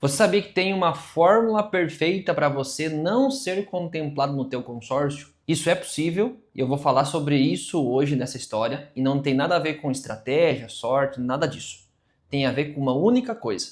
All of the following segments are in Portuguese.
Você sabia que tem uma fórmula perfeita para você não ser contemplado no teu consórcio? Isso é possível e eu vou falar sobre isso hoje nessa história e não tem nada a ver com estratégia, sorte, nada disso. Tem a ver com uma única coisa: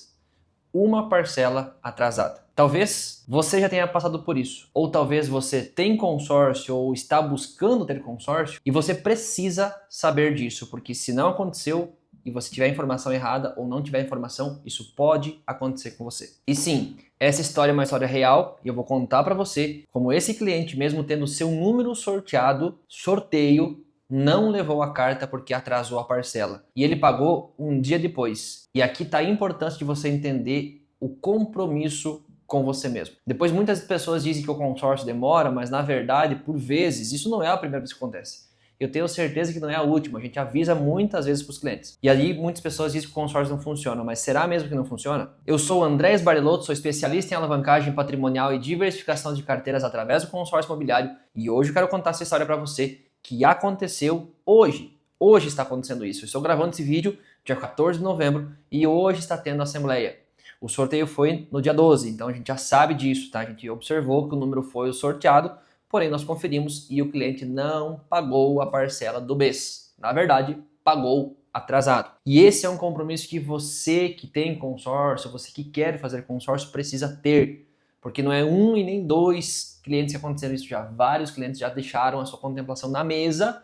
uma parcela atrasada. Talvez você já tenha passado por isso, ou talvez você tem consórcio ou está buscando ter consórcio e você precisa saber disso, porque se não aconteceu e você tiver informação errada ou não tiver informação, isso pode acontecer com você. E sim, essa história é uma história real e eu vou contar para você como esse cliente, mesmo tendo seu número sorteado, sorteio, não levou a carta porque atrasou a parcela. E ele pagou um dia depois. E aqui está a importância de você entender o compromisso com você mesmo. Depois muitas pessoas dizem que o consórcio demora, mas na verdade, por vezes, isso não é a primeira vez que acontece. Eu tenho certeza que não é a última, a gente avisa muitas vezes para os clientes. E ali muitas pessoas dizem que o consórcio não funciona, mas será mesmo que não funciona? Eu sou o Andrés Barilotto, sou especialista em alavancagem patrimonial e diversificação de carteiras através do consórcio imobiliário e hoje eu quero contar essa história para você que aconteceu hoje. Hoje está acontecendo isso. Eu estou gravando esse vídeo dia 14 de novembro e hoje está tendo a assembleia. O sorteio foi no dia 12, então a gente já sabe disso, tá? A gente observou que o número foi o sorteado, porém nós conferimos e o cliente não pagou a parcela do mês. Na verdade, pagou atrasado. E esse é um compromisso que você que tem consórcio, você que quer fazer consórcio, precisa ter. Porque não é um e nem dois clientes que aconteceram isso já. Vários clientes já deixaram a sua contemplação na mesa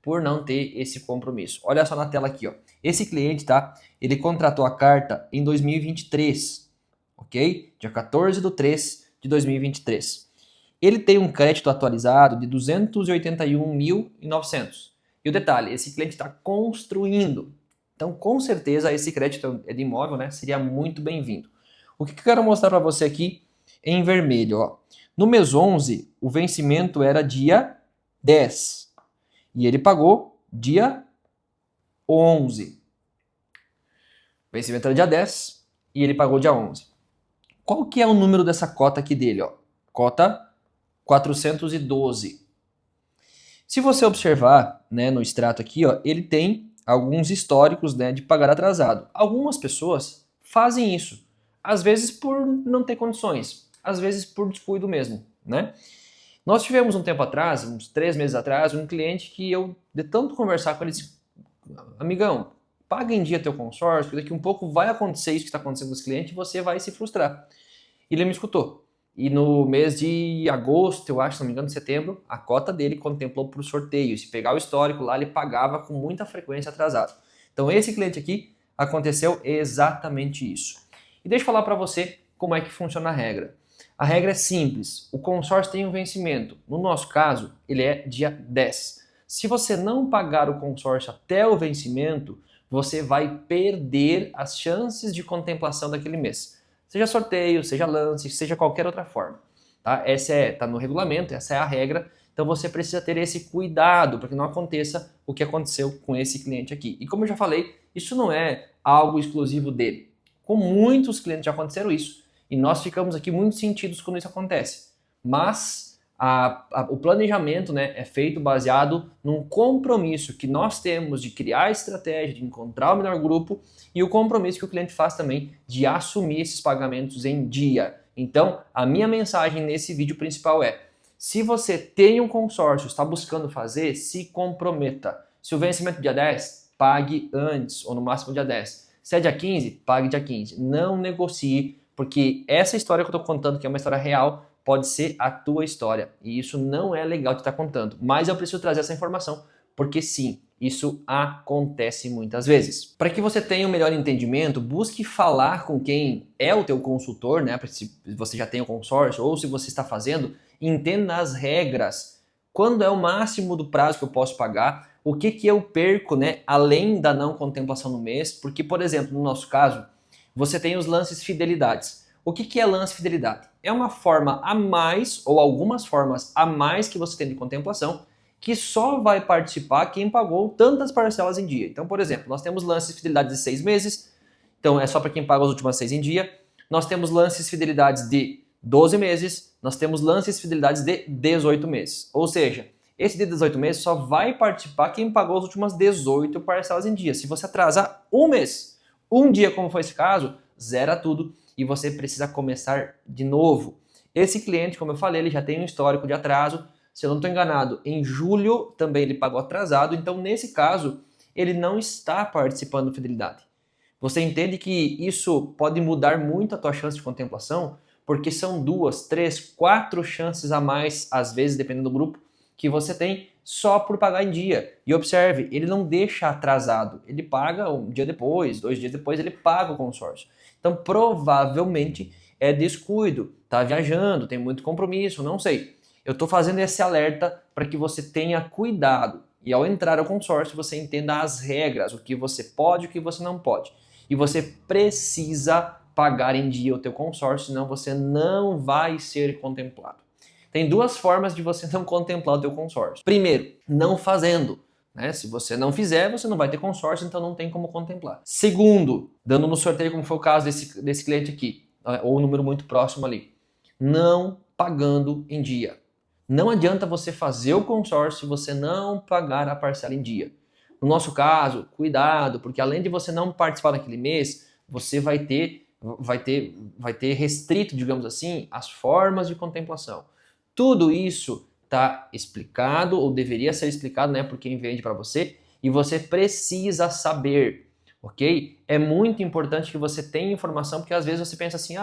por não ter esse compromisso. Olha só na tela aqui, ó. Esse cliente, tá? Ele contratou a carta em 2023, ok? Dia 14 de 3 de 2023. Ele tem um crédito atualizado de 281.900. E o detalhe, esse cliente está construindo. Então, com certeza, esse crédito é de imóvel, né? Seria muito bem-vindo. O que eu quero mostrar para você aqui em vermelho, ó. No mês 11, o vencimento era dia 10. E ele pagou dia 11. O vencimento era dia 10 e ele pagou dia 11. Qual que é o número dessa cota aqui dele? Ó? Cota 412. Se você observar, né, no extrato aqui, ó, ele tem alguns históricos, né, de pagar atrasado. Algumas pessoas fazem isso. Às vezes por não ter condições. Às vezes por descuido mesmo, né? Nós tivemos um tempo atrás, uns 3 meses atrás, um cliente que eu, de tanto conversar com ele, disse: amigão, paga em dia teu consórcio, porque daqui um pouco vai acontecer isso que está acontecendo com os clientes e você vai se frustrar. E ele me escutou. E no mês de agosto, eu acho, se não me engano, de setembro, a cota dele contemplou para o sorteio. Se pegar o histórico lá, ele pagava com muita frequência atrasado. Então esse cliente aqui, aconteceu exatamente isso. E deixa eu falar para você como é que funciona a regra. A regra é simples, o consórcio tem um vencimento. No nosso caso, ele é dia 10. Se você não pagar o consórcio até o vencimento, você vai perder as chances de contemplação daquele mês. Seja sorteio, seja lance, seja qualquer outra forma. Tá? Tá no regulamento, essa é a regra. Então você precisa ter esse cuidado para que não aconteça o que aconteceu com esse cliente aqui. E como eu já falei, isso não é algo exclusivo dele. Com muitos clientes já aconteceram isso. E nós ficamos aqui muito sentidos quando isso acontece. Mas o planejamento, né, é feito baseado num compromisso que nós temos de criar estratégia, de encontrar o melhor grupo e o compromisso que o cliente faz também de assumir esses pagamentos em dia. Então, a minha mensagem nesse vídeo principal é: se você tem um consórcio, está buscando fazer, se comprometa. Se o vencimento é dia 10, pague antes, ou no máximo dia 10. Se é dia 15, pague dia 15. Não negocie, porque essa história que eu estou contando, que é uma história real, pode ser a tua história. E isso não é legal de estar contando. Mas eu preciso trazer essa informação, porque sim, isso acontece muitas vezes. Para que você tenha um melhor entendimento, busque falar com quem é o teu consultor, né? Se você já tem o consórcio ou se você está fazendo, entenda as regras. Quando é o máximo do prazo que eu posso pagar? O que eu perco, né? Além da não contemplação no mês? Porque, por exemplo, no nosso caso, você tem os lances fidelidades. O que é lance fidelidade? É uma forma a mais, ou algumas formas a mais que você tem de contemplação, que só vai participar quem pagou tantas parcelas em dia. Então, por exemplo, nós temos lances fidelidades de 6 meses, então é só para quem paga as últimas 6 em dia. Nós temos lances fidelidades de 12 meses, nós temos lances fidelidades de 18 meses. Ou seja, esse de 18 meses só vai participar quem pagou as últimas 18 parcelas em dia. Se você atrasar um mês, um dia, como foi esse caso, zera tudo e você precisa começar de novo. Esse cliente, como eu falei, ele já tem um histórico de atraso. Se eu não estou enganado, em julho também ele pagou atrasado, então nesse caso ele não está participando do Fidelidade. Você entende que isso pode mudar muito a tua chance de contemplação? Porque são 2, 3, 4 chances a mais, às vezes, dependendo do grupo, que você tem só por pagar em dia. E observe, ele não deixa atrasado, ele paga um dia depois, 2 dias depois, ele paga o consórcio. Então, provavelmente é descuido, tá viajando, tem muito compromisso, não sei. Eu estou fazendo esse alerta para que você tenha cuidado e ao entrar ao consórcio você entenda as regras, o que você pode e o que você não pode. E você precisa pagar em dia o teu consórcio, senão você não vai ser contemplado. Tem 2 formas de você não contemplar o teu consórcio. Primeiro, não fazendo. Né? Se você não fizer, você não vai ter consórcio, então não tem como contemplar. Segundo, dando no sorteio, como foi o caso desse cliente aqui, ou um número muito próximo ali, não pagando em dia. Não adianta você fazer o consórcio se você não pagar a parcela em dia. No nosso caso, cuidado, porque além de você não participar naquele mês, você vai ter restrito, digamos assim, as formas de contemplação. Tudo isso está explicado, ou deveria ser explicado, né, por quem vende para você, e você precisa saber, ok? É muito importante que você tenha informação, porque às vezes você pensa assim,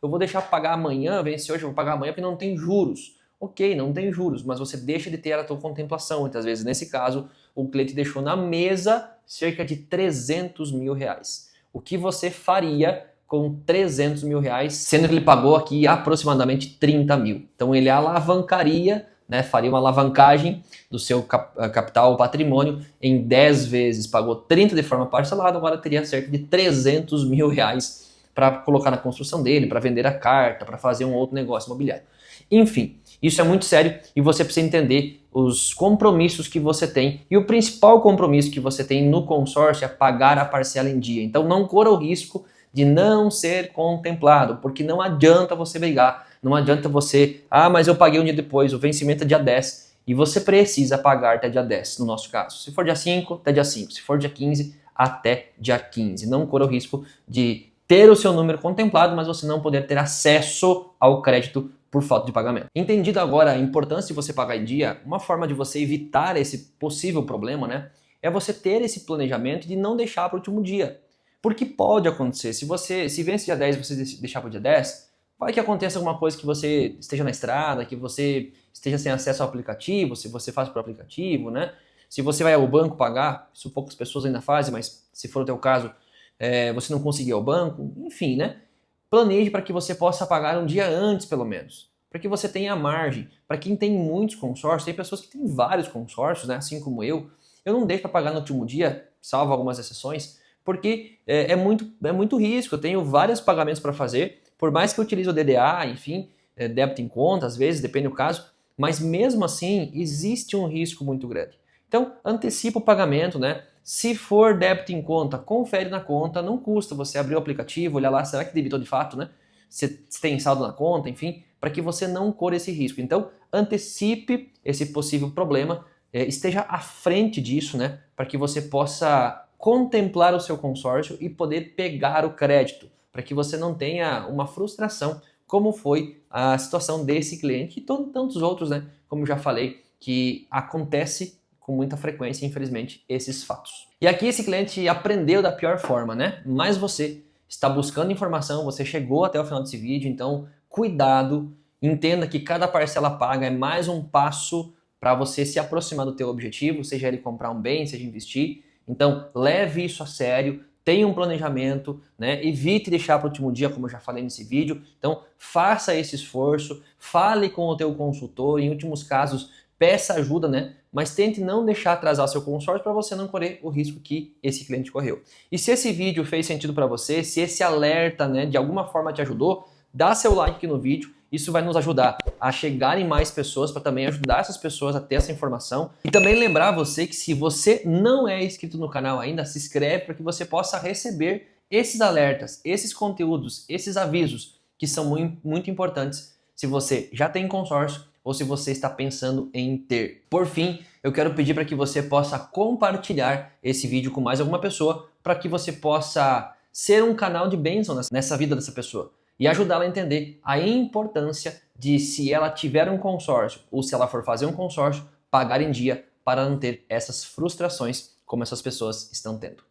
eu vou deixar pagar amanhã, vence hoje, eu vou pagar amanhã porque não tem juros. Ok, não tem juros, mas você deixa de ter a tua contemplação. Muitas vezes, nesse caso, o cliente deixou na mesa cerca de 300 mil reais. O que você faria com 300 mil reais, sendo que ele pagou aqui aproximadamente 30 mil? Então ele alavancaria, né, faria uma alavancagem do seu capital ou patrimônio em 10 vezes. Pagou 30 de forma parcelada, agora teria cerca de 300 mil reais para colocar na construção dele, para vender a carta, para fazer um outro negócio imobiliário. Enfim, isso é muito sério e você precisa entender os compromissos que você tem. E o principal compromisso que você tem no consórcio é pagar a parcela em dia. Então não corra o risco de não ser contemplado, porque não adianta você brigar, não adianta você, mas eu paguei um dia depois, o vencimento é dia 10 e você precisa pagar até dia 10, no nosso caso. Se for dia 5, até dia 5, se for dia 15, até dia 15. Não corra o risco de ter o seu número contemplado, mas você não poder ter acesso ao crédito por falta de pagamento. Entendido agora a importância de você pagar em dia, uma forma de você evitar esse possível problema, né, é você ter esse planejamento de não deixar para o último dia. Porque pode acontecer, se vence dia 10 e você deixar para o dia 10, vai que aconteça alguma coisa que você esteja na estrada, que você esteja sem acesso ao aplicativo, se você faz por aplicativo, né? Se você vai ao banco pagar, isso poucas pessoas ainda fazem, mas se for o teu caso, você não conseguir ir ao banco, enfim, né? Planeje para que você possa pagar um dia antes, pelo menos. Para que você tenha margem. Para quem tem muitos consórcios, tem pessoas que têm vários consórcios, né? Assim como eu não deixo para pagar no último dia, salvo algumas exceções, porque é muito risco. Eu tenho vários pagamentos para fazer, por mais que eu utilize o DDA, enfim, débito em conta, às vezes, depende do caso, mas mesmo assim existe um risco muito grande. Então, antecipa o pagamento, né? Se for débito em conta, confere na conta, não custa você abrir o aplicativo, olhar lá, será que debitou de fato, né? Se tem saldo na conta, enfim, para que você não corra esse risco. Então, antecipe esse possível problema, esteja à frente disso, né? Para que você possa contemplar o seu consórcio e poder pegar o crédito, para que você não tenha uma frustração, como foi a situação desse cliente e tantos outros, né? Como já falei, que acontece com muita frequência, infelizmente, esses fatos. E aqui esse cliente aprendeu da pior forma, né? Mas você está buscando informação, você chegou até o final desse vídeo, então cuidado, entenda que cada parcela paga é mais um passo para você se aproximar do teu objetivo, seja ele comprar um bem, seja investir. Então leve isso a sério, tenha um planejamento, né? Evite deixar para o último dia, como eu já falei nesse vídeo. Então faça esse esforço, fale com o teu consultor, em últimos casos peça ajuda, né? Mas tente não deixar atrasar seu consórcio para você não correr o risco que esse cliente correu. E se esse vídeo fez sentido para você, se esse alerta, né, de alguma forma te ajudou, dá seu like aqui no vídeo. Isso vai nos ajudar a chegar em mais pessoas, para também ajudar essas pessoas a ter essa informação. E também lembrar você que se você não é inscrito no canal ainda, se inscreve para que você possa receber esses alertas, esses conteúdos, esses avisos que são muito importantes se você já tem consórcio ou se você está pensando em ter. Por fim, eu quero pedir para que você possa compartilhar esse vídeo com mais alguma pessoa, para que você possa ser um canal de bênção nessa vida dessa pessoa. e ajudá-la a entender a importância de, se ela tiver um consórcio ou se ela for fazer um consórcio, pagar em dia para não ter essas frustrações como essas pessoas estão tendo.